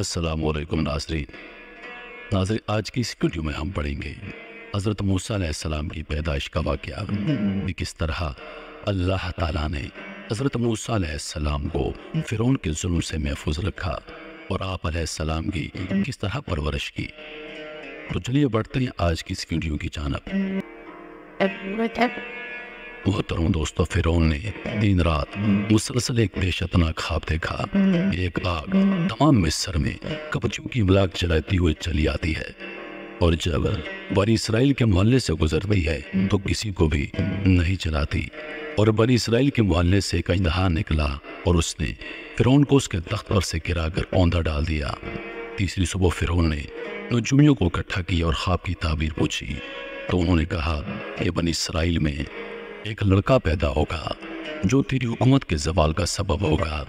السلام علیکم ناظرین آج کی اس ویڈیو میں ہم پڑھیں گے حضرت موسیٰ علیہ السلام کی پیدائش کا واقعہ کہ کس طرح اللہ تعالیٰ نے حضرت موسیٰ علیہ السلام کو فرعون کے ظلم سے محفوظ رکھا اور آپ علیہ السلام کی کس طرح پرورش کی۔ تو چلیے بڑھتے ہیں آج کی اس ویڈیو کی جانب۔ محترم دوستو، فرعون نے دن رات مسلسل ایک دہشتناک خواب دیکھا۔ ایک آگ تمام مصر میں کپچوں کی املاک جلاتی ہوئے چلی آتی ہے، اور جب بنی اسرائیل کے محلے سے گزرتی ہے تو کسی کو بھی نہیں جلاتی، اور بنی اسرائیل کے محلے سے ایک اژدہا نکلا اور اس نے فرعون کو اس کے تخت پر سے گرا کر اوندا ڈال دیا۔ تیسری صبح فرعون نے نجومیوں کو اکٹھا کیا اور خواب کی تعبیر پوچھی، تو انہوں نے کہا کہ بنی اسرائیل میں ایک لڑکا پیدا ہوگا جو تیری حکومت کے زوال کا سبب ہوگا۔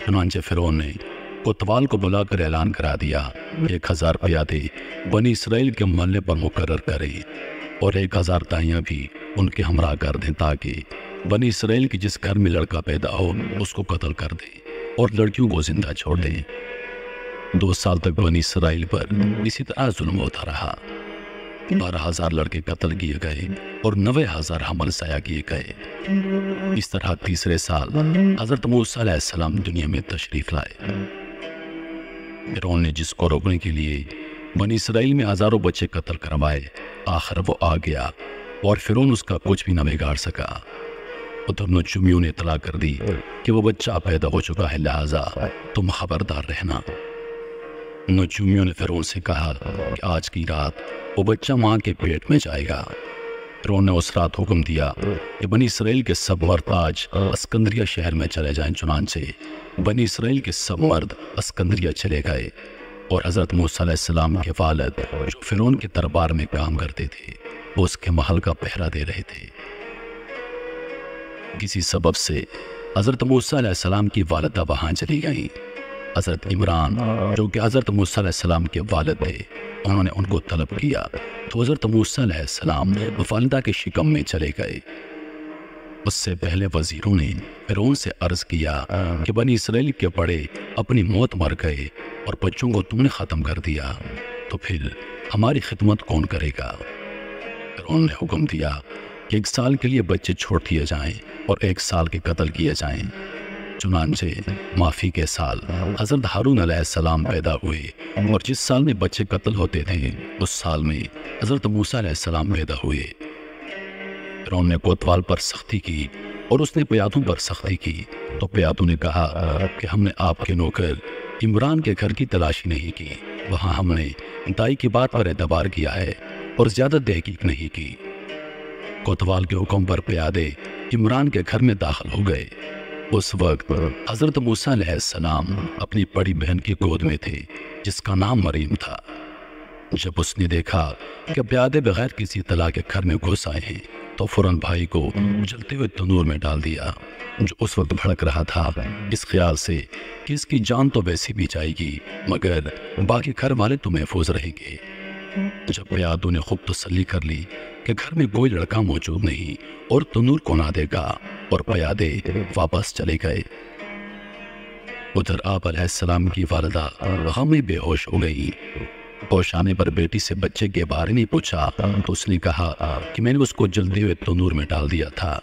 چنانچہ فرعون نے کوتوال کو بلا کر اعلان کرا دیا 1000 پیادے بنی اسرائیل کے محلے پر مقرر کریں اور 1000 دائیاں بھی ان کے ہمراہ کر دیں، تاکہ بنی اسرائیل کی جس گھر میں لڑکا پیدا ہو اس کو قتل کر دیں اور لڑکیوں کو زندہ چھوڑ دیں۔ 2 سال تک بنی اسرائیل پر اسی طرح ظلم ہوتا رہا۔ 12,000 لڑکے قتل کیے گئے اور 90,000 حمل ضائع کیے گئے۔ اس طرح تیسرے سال حضرت موسیٰ علیہ السلام دنیا میں تشریف لائے۔ فرعون نے جس کو روکنے کے لیے بنی اسرائیل میں ہزاروں بچے قتل کروائے، آخر وہ آ گیا اور فرعون اس کا کچھ بھی نہ بگاڑ سکا۔ ادھر نجومیوں نے اطلاع کر دی کہ وہ بچہ پیدا ہو چکا ہے، لہٰذا تم خبردار رہنا۔ نجومیوں نے فرعون سے کہا کہ آج کی رات وہ بچہ ماں کے پیٹ میں جائے گا۔ فرعون نے اس رات حکم دیا کہ بنی اسرائیل کے سب مرد آج اسکندریہ شہر میں چلے جائیں۔ چنانچہ بنی اسرائیل کے سب مرد اسکندریہ چلے گئے، اور حضرت موسیٰ علیہ السلام کے والد جو فرعون کے دربار میں کام کرتے تھے وہ اس کے محل کا پہرا دے رہے تھے۔ کسی سبب سے حضرت موسیٰ علیہ السلام کی والدہ وہاں چلی گئیں۔ حضرت عمران جو کہ حضرت موسیٰ علیہ السلام کے والد تھے، انہوں نے ان کو طلب کیا تو حضرت موسیٰ علیہ السلام والدہ کے شکم میں چلے گئے۔ اس سے پہلے وزیروں نے فرعون سے عرض کیا کہ بنی اسرائیل کے بڑے اپنی موت مر گئے اور بچوں کو تم نے ختم کر دیا، تو پھر ہماری خدمت کون کرے گا؟ فرعون نے حکم دیا کہ 1 سال کے لیے بچے چھوڑ دیے جائیں اور 1 سال کے قتل کیے جائیں۔ چنانچہ معافی کے سال حضرت ہارون علیہ السلام پیدا ہوئے، اور جس سال میں بچے قتل ہوتے تھے اس سال میں حضرت موسیٰ علیہ السلام پیدا ہوئے۔ فرعون نے کوتوال پر سختی کی اور اس نے پیادوں پر سختی کی، تو پیادوں نے کہا کہ ہم نے آپ کے نوکر عمران کے گھر کی تلاشی نہیں کی، وہاں ہم نے دائی کی بات پر اعتبار کیا ہے اور زیادہ تحقیق نہیں کی۔ کوتوال کے حکم پر پیادے عمران کے گھر میں داخل ہو گئے۔ اس وقت حضرت موسیٰ علیہ السلام اپنی بڑی بہن کی گود میں تھے جس کا نام مریم تھا۔ جب اس نے دیکھا کہ پیادے بغیر کسی اطلاع کے گھر میں گھس آئے ہیں تو فوراً بھائی کو جلتے ہوئے تنور میں ڈال دیا، جو اس وقت بھڑک رہا تھا، اس خیال سے کہ اس کی جان تو ویسے بھی جائے گی مگر باقی گھر والے تو محفوظ رہیں گے۔ جب پیادوں نے خوب تسلی کر لی کہ گھر میں کوئی لڑکا موجود نہیں اور تنور کو نہ دے گا، اور پیادے واپس چلے گئے۔ ادھر آپ علیہ السلام کی والدہ غم میں بے ہوش ہو گئی۔ ہوش آنے پر بیٹی سے بچے کے بارے میں پوچھا تو اس نے کہا کہ میں نے اس کو جلتے ہوئے تنور میں ڈال دیا تھا،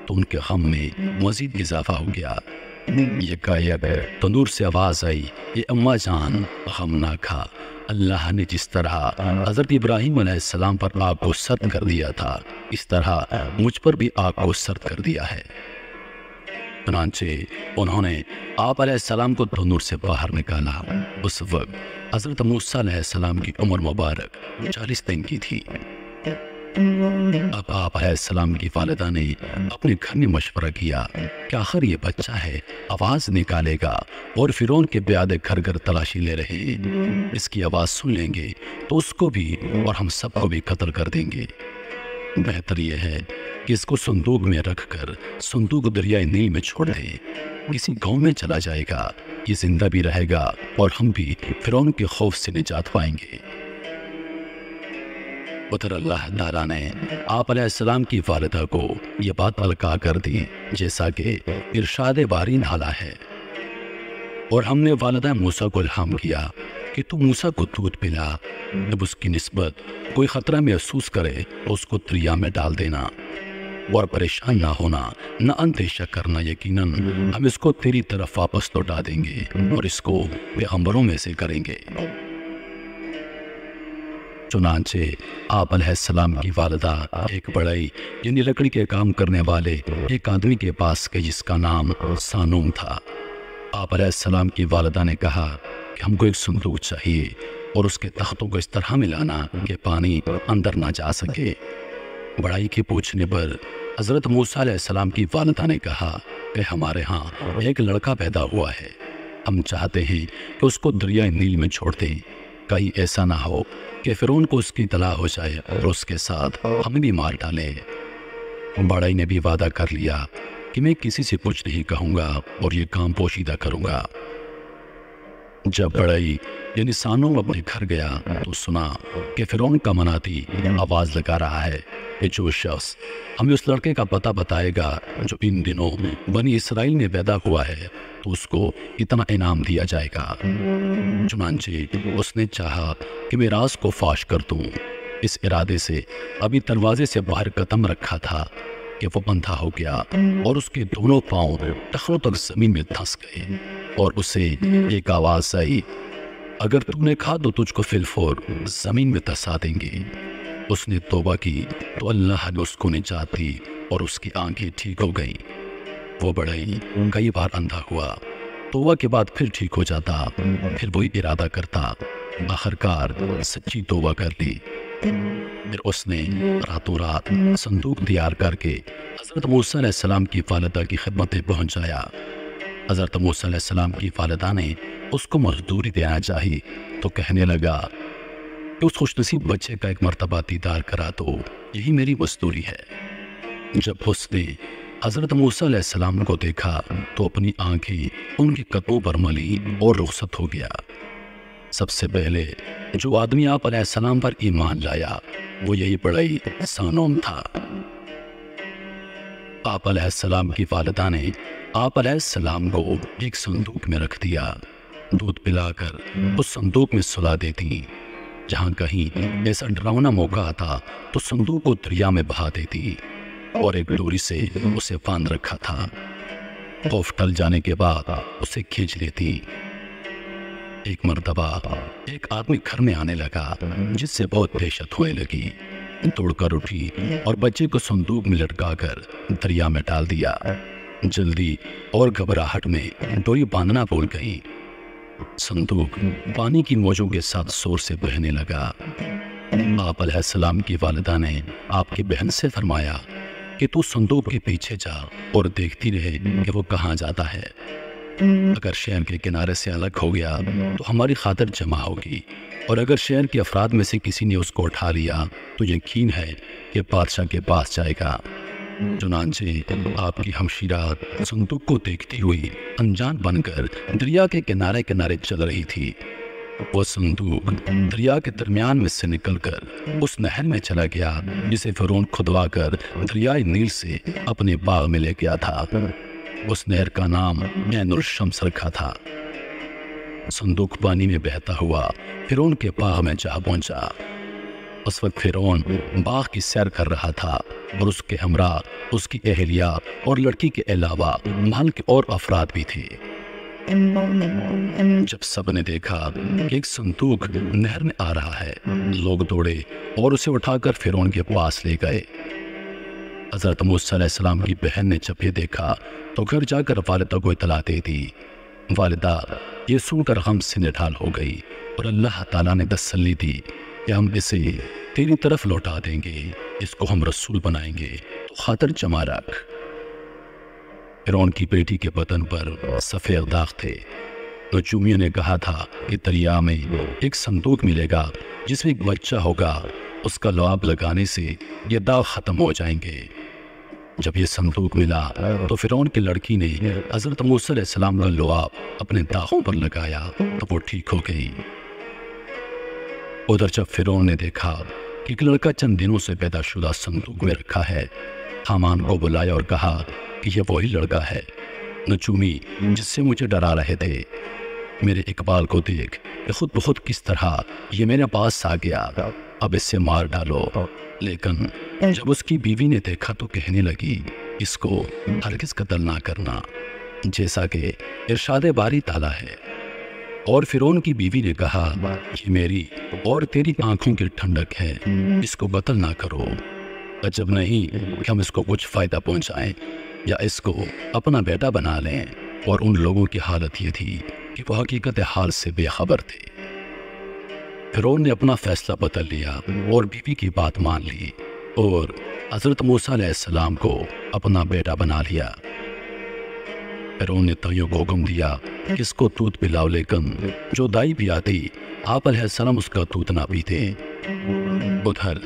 تو ان کے غم میں مزید اضافہ ہو گیا۔ یکایک تنور سے آواز آئی، یہ اماں جان غم نہ کھا، اللہ نے جس طرح حضرت ابراہیم علیہ السلام پر آگ کو سرد کر دیا تھا اس طرح مجھ پر بھی آگ کو سرد کر دیا ہے۔ چنانچہ انہوں نے آپ علیہ السلام کو تنور سے باہر نکالا۔ اس وقت حضرت موسیٰ علیہ السلام کی عمر مبارک 40 دن کی تھی۔ اب آپ علیہ السلام کی والدہ نے اپنے گھر میں مشورہ کیا کہ آخر یہ بچہ ہے، آواز نکالے گا اور فرعون کے پیادے گھر گھر تلاشی لے رہے ہیں، اس کی آواز سن لیں گے تو اس کو بھی اور ہم سب کو بھی قتل کر دیں گے۔ بہتر یہ ہے کہ اس کو صندوق میں رکھ کر صندوق دریائے نیل میں چھوڑ دیں، کسی گاؤں میں چلا جائے گا، یہ زندہ بھی رہے گا اور ہم بھی فرعون کے خوف سے نجات پائیں گے۔ ادھر اللہ تعالیٰ نے آپ علیہ السلام کی والدہ کو یہ بات القا کر دی جیسا کہ ارشاد باری نالا ہے۔ اور ہم نے والدہ موسیٰ کو الہام کیا کہ تو موسیٰ کو دودھ پلا، جب اس کی نسبت کوئی خطرہ محسوس کرے تو اس کو دریا میں ڈال دینا، اور پریشان نہ ہونا، نہ اندیشہ کرنا، یقیناً ہم اس کو تیری طرف واپس لوٹا دیں گے اور اس کو پیغمبروں میں سے کریں گے۔ چنانچہ آپ علیہ السلام کی والدہ ایک بڑائی یعنی لکڑی کے کام کرنے والے ایک آدمی کے پاس گئی جس کا نام سانوم تھا۔ آپ علیہ السلام کی والدہ نے کہا کہ ہم کو ایک صندوق چاہیے اور اس کے تختوں کو اس طرح ملانا کہ پانی اندر نہ جا سکے۔ بڑائی کے پوچھنے پر حضرت موسیٰ علیہ السلام کی والدہ نے کہا کہ ہمارے ہاں ایک لڑکا پیدا ہوا ہے، ہم چاہتے ہیں کہ اس کو دریائے نیل میں چھوڑ دیں، کہیں ایسا نہ ہو کہ فرعون کو اس کی اطلاع ہو جائے اور اس کے ساتھ ہمیں بھی مار ڈالے۔ بڑائی نے بھی وعدہ کر لیا کہ میں کسی سے کچھ نہیں کہوں گا اور یہ کام پوشیدہ کروں گا۔ جب بڑائی یعنی سانوم اپنے گھر گیا تو سنا کہ فرعون کا منادی آواز لگا رہا ہے کہ جو شخص ہمیں اس لڑکے کا پتہ بتائے گا جو ان دنوں بنی اسرائیل میں پیدا ہوا ہے تو اس کو اتنا انعام دیا جائے گا۔ چنانچہ اس نے چاہا کہ میں راز کو فاش کر دوں، اس ارادے سے ابھی دروازے سے باہر قدم رکھا تھا کہ وہ اندھا ہو گیا اور اس کے دونوں پاؤں ٹخنوں تک زمین میں دھنس گئے، اور اسے ایک آواز آئی، اگر تو نے کہا تو تجھ کو فی الفور زمین میں دھسا دیں گے۔ اس نے توبہ کی تو اللہ نے اس کو نجات دی اور اس کی آنکھیں ٹھیک ہو گئیں۔ وہ بڑائی کئی بار اندھا ہوا، توبہ کے بعد پھر ٹھیک ہو جاتا، پھر وہی ارادہ کرتا، آخرکار سچی توبہ کر لی۔ پھر اس نے راتوں رات صندوق تیار کر کے حضرت موسیٰ علیہ السلام کی والدہ کی خدمت پہنچایا۔ حضرت موسیٰ علیہ السلام کی والدہ نے اس کو مزدوری دینا چاہی تو کہنے لگا کہ اس خوش نصیب بچے کا ایک مرتبہ دیدار کرا تو یہی میری مزدوری ہے۔ جب اس نے حضرت موسیٰ علیہ السلام کو دیکھا تو اپنی آنکھیں ان کے قدموں پر ملی اور رخصت ہو گیا۔ سب سے پہلے جو آدمی آپ علیہ السلام پر ایمان لایا وہ یہی بڑائی سانوم تھا۔ آپ علیہ السلام کی والدہ نے آپ علیہ السلام کو ایک صندوق میں رکھ دیا، دودھ پلا کر اس صندوق میں سلا دیتی، جہاں کہیں ایسا ڈراؤنا موقع آتا تو صندوق کو دریا میں بہا دیتی اور ایک ڈوری سے اسے باندھ رکھا تھا۔ خوف ٹل جانے کے بعد اسے کھینچ لیتی۔ ایک مرتبہ ایک آدمی گھر میں آنے لگا جس سے بہت دہشت ہونے لگی، توڑ کر اٹھی اور بچے کو صندوق میں لٹکا کر دریا میں ڈال دیا۔ جلدی اور گھبراہٹ میں ڈوری باندھنا بھول گئی۔ صندوق پانی کی موجوں کے ساتھ زور سے بہنے لگا۔ آپ علیہ السلام کی والدہ نے آپ کی بہن سے فرمایا کہ تو صندوق کے پیچھے جا اور دیکھتی رہے کہ وہ کہاں جاتا ہے، اگر شہر کے کنارے سے الگ ہو گیا تو ہماری خاطر جمع ہوگی، اور اگر شہر کے افراد میں سے کسی نے اس کو اٹھا لیا تو یقین ہے کہ بادشاہ کے پاس جائے گا۔ چنانچہ آپ کی ہمشیرات صندوق کو دیکھتی ہوئی انجان بن کر دریا کے کنارے کنارے چل رہی تھی۔ وہ صندوق دریا کے درمیان میں سے نکل کر اس نہر میں چلا گیا جسے فرعون کھدوا کر دریائے نیل سے اپنے باغ میں لے گیا تھا۔ اس نہر کا نام عین الشمس رکھا تھا۔ صندوق پانی میں بہتا ہوا فرعون کے باغ میں جا پہنچا۔ اس وقت فرعون باغ کی سیر کر رہا تھا اور اس کے ہمراہ اس کی اہلیہ اور لڑکی کے علاوہ محل کے اور افراد بھی تھے۔ جب سب نے دیکھا کہ ایک صندوق نہر میں آ رہا ہے، لوگ دوڑے اور اسے اٹھا کر فرعون کے پاس لے گئے۔ حضرت موسیٰ علیہ السلام کی بہن نے جب یہ دیکھا تو گھر جا کر والدہ کو اطلاع دے دی۔ والدہ یہ سن کر غم سے نڈھال ہو گئی اور اللہ تعالیٰ نے تسلی دی کہ ہم اسے تیری طرف لوٹا دیں گے، اس کو ہم رسول بنائیں گے، تو خاطر جمع رکھ۔ فرعون کی بیٹی کے بدن پر سفید داغ تھے۔ نجومیوں نے کہا تھا کہ دریا میں ایک صندوق ملے گا جس میں ایک بچہ ہوگا، اس کا لعاب لگانے سے یہ داغ ختم ہو جائیں گے۔ جب یہ صندوق ملا تو فرعون کی لڑکی نے حضرت موسیٰ علیہ السلام کا لعاب اپنے داغوں پر لگایا تو وہ ٹھیک ہو گئی۔ ادھر جب فرعون نے دیکھا کہ ایک لڑکا چند دنوں سے پیدا شدہ صندوق میں رکھا ہے، حامان کو بلایا اور کہا کہ یہ وہی لڑکا ہے۔ نجومی جس سے مجھے ڈرا رہے تھے۔ میرے اقبال کو دیکھ خود بخود کس طرح یہ میرے پاس آ گیا، اب اس سے مار ڈالو۔ لیکن جب اس کی بیوی نے دیکھا تو کہنے لگی اس کو ہرگز قتل نہ کرنا، جیسا کہ ارشاد باری تعالیٰ ہے۔ اور فرعون کی بیوی نے کہا یہ میری اور تیری آنکھوں کی ٹھنڈک ہے، اس کو قتل نہ کرو۔ عجب نہیں کہ ہم اس کو کچھ فائدہ پہنچائیں یا اس کو اپنا بیٹا بنا لیں۔ اور ان لوگوں کی حالت یہ تھی کہ وہ حقیقت حال سے بے خبر تھے۔ فرعون نے اپنا فیصلہ بدل لیا اور بیوی کی بات مان لی اور حضرت موسیٰ علیہ السلام کو اپنا بیٹا بنا لیا۔ فرعون نے تائیوں کو حکم دیا کہ اس کو دودھ پلاؤ، لیکن جو دائی بھی آتی آپ علیہ السلام اس کا دودھ نہ پیتے۔ ادھر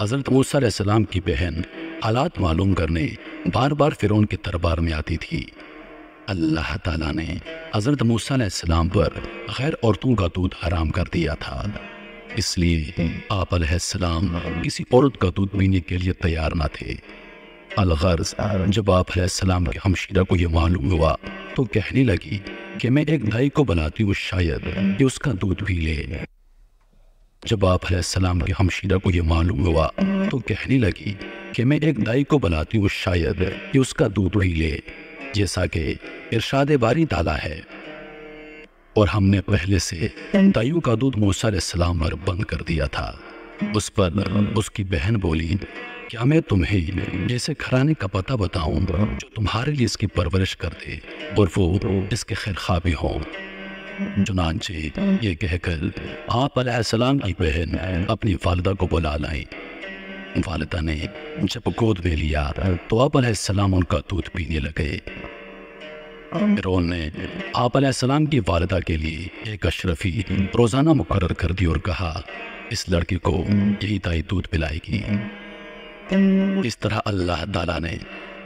حضرت موسیٰ علیہ السلام کی بہن حالات معلوم کرنے بار بار فرعون کے دربار میں آتی تھی۔ اللہ تعالیٰ نے حضرت موسیٰ علیہ السلام پر غیر عورتوں کا دودھ حرام کر دیا تھا، اس لیے آپ علیہ السلام کسی عورت کا دودھ پینے کے لیے تیار نہ تھے۔ الغرض جب آپ علیہ السلام کے ہمشیرہ کو یہ معلوم ہوا تو کہنے لگی کہ میں ایک دائی کو بلاتی ہوں، شاید یہ اس کا دودھ پی لے۔ جب آپ علیہ السلام کے ہمشیرہ کو یہ معلوم ہوا تو کہنے لگی کہ میں ایک دائی کو بلاتی ہوں، شاید یہ اس کا دودھ پی لے، جیسا کہ ارشاد باری تعالیٰ ہے۔ اور ہم نے پہلے سے دائیوں کا دودھ موسیٰ علیہ السلام پر بند کر دیا تھا۔ اس پر اس کی بہن بولی کیا میں تمہیں جیسے گھرانے کا پتہ بتاؤں جو تمہارے لیے اس کی پرورش کر دے اور وہ اس کے خیر خواہ بھی ہوں۔ چنانچہ یہ کہہ کر آپ علیہ السلام کی بہن اپنی والدہ کو بلا لائی۔ والدہ نے جب گود میں لیا تو آپ علیہ السلام ان کا دودھ پینے لگے۔ فرعون نے آپ علیہ السلام کی والدہ کے لیے ایک اشرفی روزانہ مقرر کر دی اور کہا اس لڑکی کو یہی دائی دودھ پلائے گی۔ اس طرح اللہ تعالیٰ نے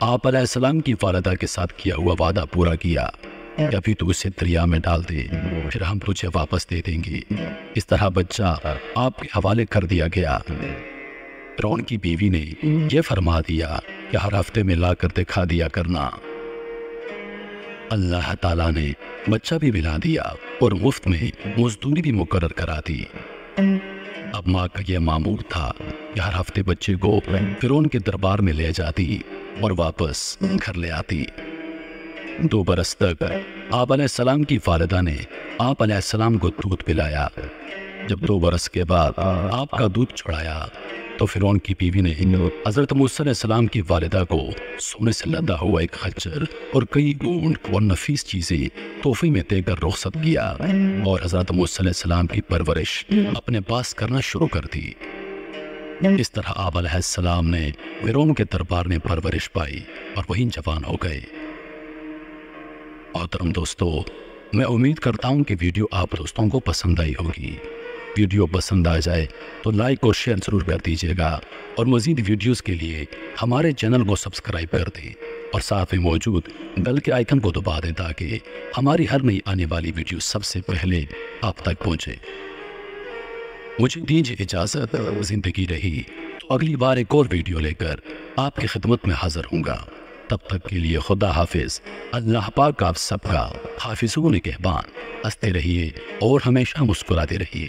آپ علیہ السلام کی والدہ کے ساتھ کیا ہوا وعدہ پورا کیا کہ ابھی تو اسے دریا میں ڈال دے، پھر ہم تجھے واپس دے دیں گے۔ اس طرح بچہ آپ کے حوالے کر دیا گیا۔ فرعون کی بیوی نے یہ فرما دیا کہ ہر ہفتے میں لا کر دکھا دیا کرنا۔ اللہ تعالیٰ نے بچہ بھی ملا دیا اور مفت میں مزدوری بھی مقرر کرا دی۔ اب ماں کا یہ معمول تھا کہ ہر ہفتے بچے کو فرعون کے دربار میں لے جاتی اور واپس گھر لے آتی۔ 2 برس تک آپ علیہ السلام کی والدہ نے آپ علیہ السلام کو دودھ پلایا۔ جب 2 برس کے بعد آپ کا دودھ چھڑایا تو فرعون کی بیوی نے حضرت موسیٰ علیہ السلام کی والدہ کو سونے سے لدا ہوا ایک خچر اور کئی اونٹ اور نفیس چیزیں تحفے میں دے کر رخصت کیا اور حضرت موسیٰ علیہ السلام کی پرورش اپنے پاس کرنا شروع کر دی۔ اس طرح آپ علیہ السلام نے فرعون کے دربار میں پرورش پائی اور وہیں جوان ہو گئے۔ محترم دوستو، میں امید کرتا ہوں کہ ویڈیو آپ دوستوں کو پسند آئی ہوگی۔ ویڈیو پسند آ جائے تو لائک اور شیئر ضرور کر دیجیے گا اور مزید ویڈیوز کے لیے ہمارے چینل کو سبسکرائب کر دیں اور ساتھ میں موجود بیل کے آئیکن کو دبا دیں تاکہ ہماری ہر نئی آنے والی ویڈیو سب سے پہلے آپ تک پہنچے۔ مجھے دیجیے اجازت، زندگی رہی تو اگلی بار ایک اور ویڈیو لے کر آپ کی خدمت میں حاضر ہوں گا۔ تب تک کے لیے خدا حافظ۔ اللہ پاک آپ سب کا حافظ و نگہبان۔ ہنستے رہیے اور ہمیشہ مسکراتے رہیے۔